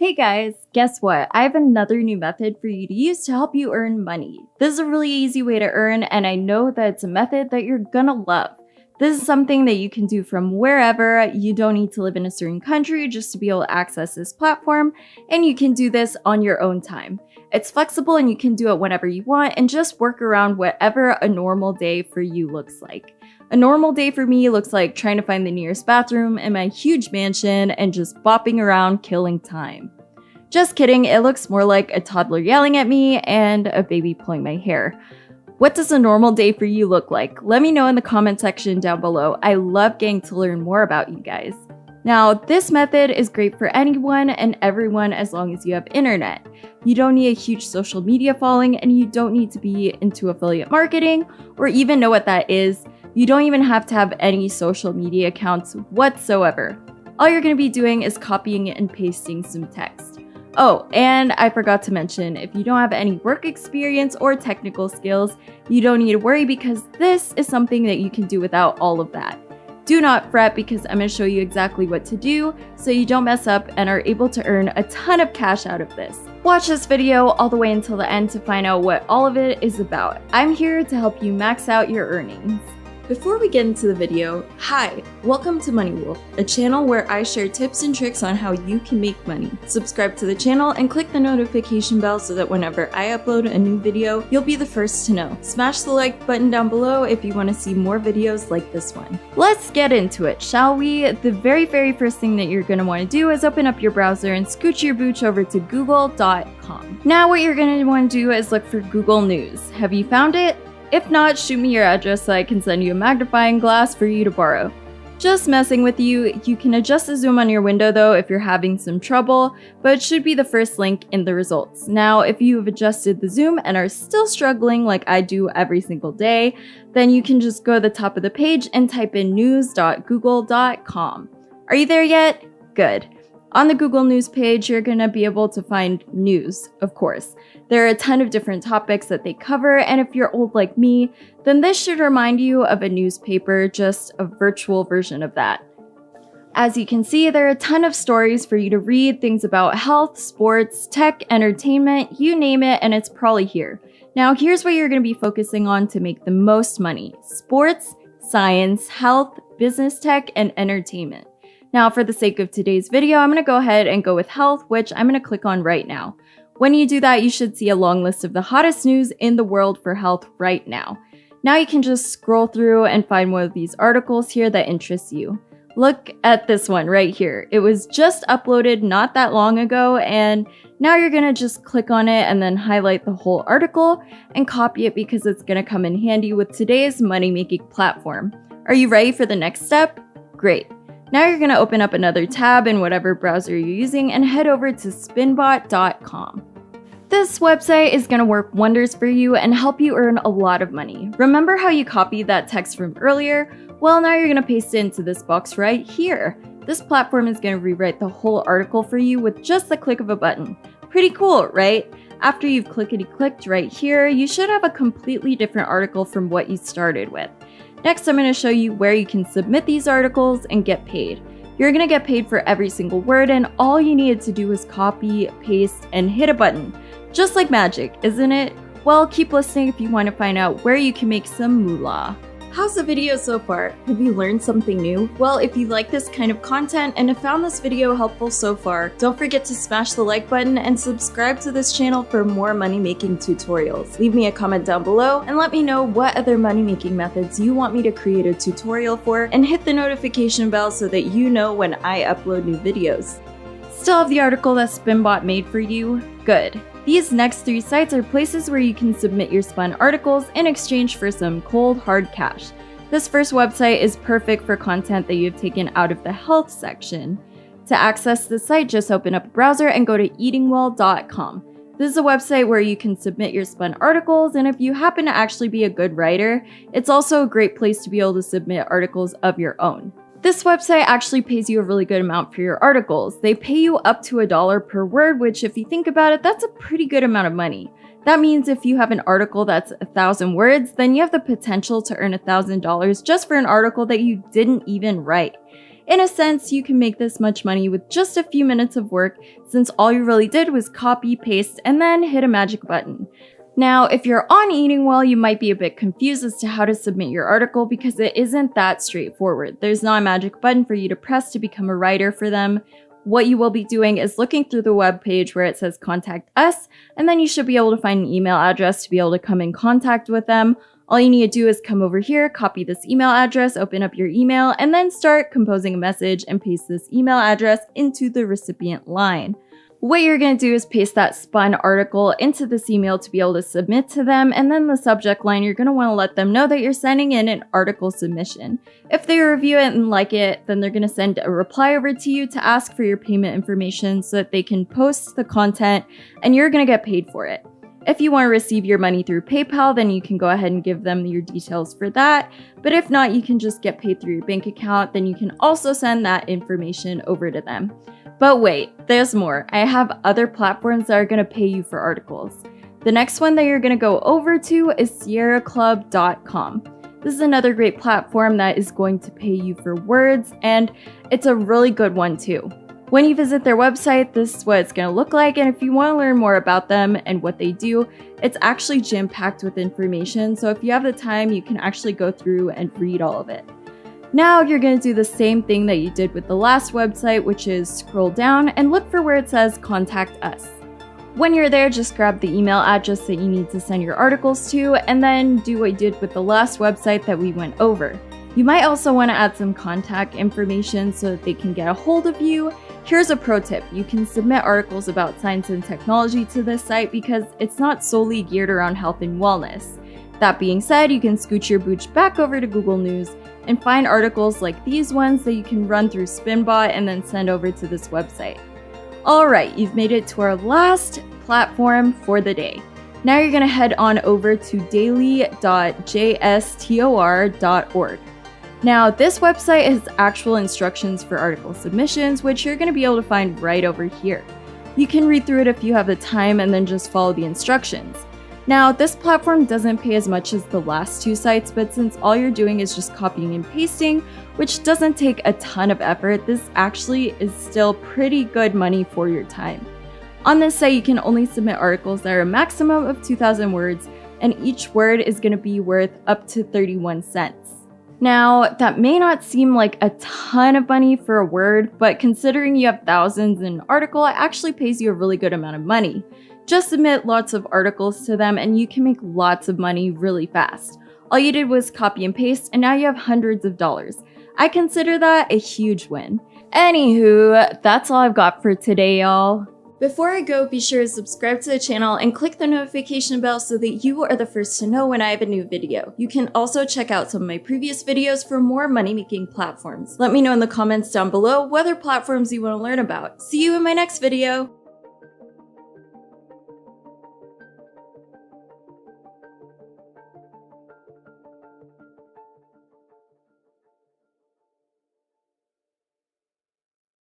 Hey guys, guess what? I have another new method for you to use to help you earn money. This is a really easy way to earn, and I know that it's a method that you're gonna love. This is something that you can do from wherever. You don't need to live in a certain country just to be able to access this platform, and you can do this on your own time. It's flexible and you can do it whenever you want and just work around whatever a normal day for you looks like. A normal day for me looks like trying to find the nearest bathroom in my huge mansion and just bopping around killing time. Just kidding, it looks more like a toddler yelling at me and a baby pulling my hair. What does a normal day for you look like? Let me know in the comment section down below. I love getting to learn more about you guys. Now, this method is great for anyone and everyone as long as you have internet. You don't need a huge social media following and you don't need to be into affiliate marketing or even know what that is. You don't even have to have any social media accounts whatsoever. All you're going to be doing is copying and pasting some text. Oh, and I forgot to mention, if you don't have any work experience or technical skills, you don't need to worry because this is something that you can do without all of that. Do not fret because I'm going to show you exactly what to do so you don't mess up and are able to earn a ton of cash out of this. Watch this video all the way until the end to find out what all of it is about. I'm here to help you max out your earnings. Before we get into the video, hi, welcome to Money Wolf, a channel where I share tips and tricks on how you can make money. Subscribe to the channel and click the notification bell so that whenever I upload a new video, you'll be the first to know. Smash the like button down below if you want to see more videos like this one. Let's get into it, shall we? The very first thing that you're going to want to do is open up your browser and scooch your booch over to google.com. Now what you're going to want to do is look for Google News. Have you found it? If not, shoot me your address so I can send you a magnifying glass for you to borrow. Just messing with you. You can adjust the zoom on your window though if you're having some trouble, but it should be the first link in the results. Now, if you have adjusted the zoom and are still struggling like I do every single day, then you can just go to the top of the page and type in news.google.com. Are you there yet? Good. On the Google News page, you're going to be able to find news, of course. There are a ton of different topics that they cover, and if you're old like me, then this should remind you of a newspaper, just a virtual version of that. As you can see, there are a ton of stories for you to read, things about health, sports, tech, entertainment, you name it, and it's probably here. Now, here's what you're going to be focusing on to make the most money: sports, science, health, business tech, and entertainment. Now, for the sake of today's video, I'm going to go ahead and go with health, which I'm going to click on right now. When you do that, you should see a long list of the hottest news in the world for health right now. Now you can just scroll through and find one of these articles here that interests you. Look at this one right here. It was just uploaded not that long ago, and now you're going to just click on it and then highlight the whole article and copy it because it's going to come in handy with today's money-making platform. Are you ready for the next step? Great. Now you're going to open up another tab in whatever browser you're using and head over to spinbot.com. This website is going to work wonders for you and help you earn a lot of money. Remember how you copied that text from earlier? Well, now you're going to paste it into this box right here. This platform is going to rewrite the whole article for you with just the click of a button. Pretty cool, right? After you've clickety-clicked right here, you should have a completely different article from what you started with. Next, I'm going to show you where you can submit these articles and get paid. You're going to get paid for every single word, and all you needed to do was copy, paste, and hit a button. Just like magic, isn't it? Well, keep listening if you want to find out where you can make some moolah. How's the video so far? Have you learned something new? Well, if you like this kind of content and have found this video helpful so far, don't forget to smash the like button and subscribe to this channel for more money-making tutorials. Leave me a comment down below and let me know what other money-making methods you want me to create a tutorial for, and hit the notification bell so that you know when I upload new videos. Still have the article that Spinbot made for you? Good. These next 3 sites are places where you can submit your spun articles in exchange for some cold, hard cash. This first website is perfect for content that you have taken out of the health section. To access the site, just open up a browser and go to eatwell.com. This is a website where you can submit your spun articles, and if you happen to actually be a good writer, it's also a great place to be able to submit articles of your own. This website actually pays you a really good amount for your articles. They pay you up to $1 per word, which if you think about it, that's a pretty good amount of money. That means if you have an article that's 1,000 words, then you have the potential to earn $1,000 just for an article that you didn't even write. In a sense, you can make this much money with just a few minutes of work, since all you really did was copy, paste, and then hit a magic button. Now, if you're on Eatwell, you might be a bit confused as to how to submit your article because it isn't that straightforward. There's not a magic button for you to press to become a writer for them. What you will be doing is looking through the web page where it says contact us, and then you should be able to find an email address to be able to come in contact with them. All you need to do is come over here, copy this email address, open up your email, and then start composing a message and paste this email address into the recipient line. What you're going to do is paste that spun article into this email to be able to submit to them, and then the subject line, you're going to want to let them know that you're sending in an article submission. If they review it and like it, then they're going to send a reply over to you to ask for your payment information so that they can post the content and you're going to get paid for it. If you want to receive your money through PayPal, then you can go ahead and give them your details for that. But if not, you can just get paid through your bank account. Then you can also send that information over to them. But wait, there's more. I have other platforms that are going to pay you for articles. The next one that you're going to go over to is sierraclub.com. This is another great platform that is going to pay you for words, and it's a really good one too. When you visit their website, this is what it's going to look like, and if you want to learn more about them and what they do, it's actually jam-packed with information, so if you have the time, you can actually go through and read all of it. Now you're going to do the same thing that you did with the last website, which is scroll down and look for where it says contact us. When you're there, just grab the email address that you need to send your articles to, and then do what you did with the last website that we went over. You might also want to add some contact information so that they can get a hold of you. Here's a pro tip. You can submit articles about science and technology to this site because it's not solely geared around health and wellness. That being said, you can scooch your booch back over to Google News and find articles like these ones that you can run through Spinbot and then send over to this website. Alright, you've made it to our last platform for the day. Now you're going to head on over to daily.jstor.org. Now, this website has actual instructions for article submissions, which you're going to be able to find right over here. You can read through it if you have the time and then just follow the instructions. Now, this platform doesn't pay as much as the last two sites, but since all you're doing is just copying and pasting, which doesn't take a ton of effort, this actually is still pretty good money for your time. On this site, you can only submit articles that are a maximum of 2,000 words, and each word is going to be worth up to 31 cents. Now, that may not seem like a ton of money for a word, but considering you have thousands in an article, it actually pays you a really good amount of money. Just submit lots of articles to them and you can make lots of money really fast. All you did was copy and paste, and now you have hundreds of dollars. I consider that a huge win. Anywho, that's all I've got for today, y'all. Before I go, be sure to subscribe to the channel and click the notification bell so that you are the first to know when I have a new video. You can also check out some of my previous videos for more money-making platforms. Let me know in the comments down below what other platforms you want to learn about. See you in my next video!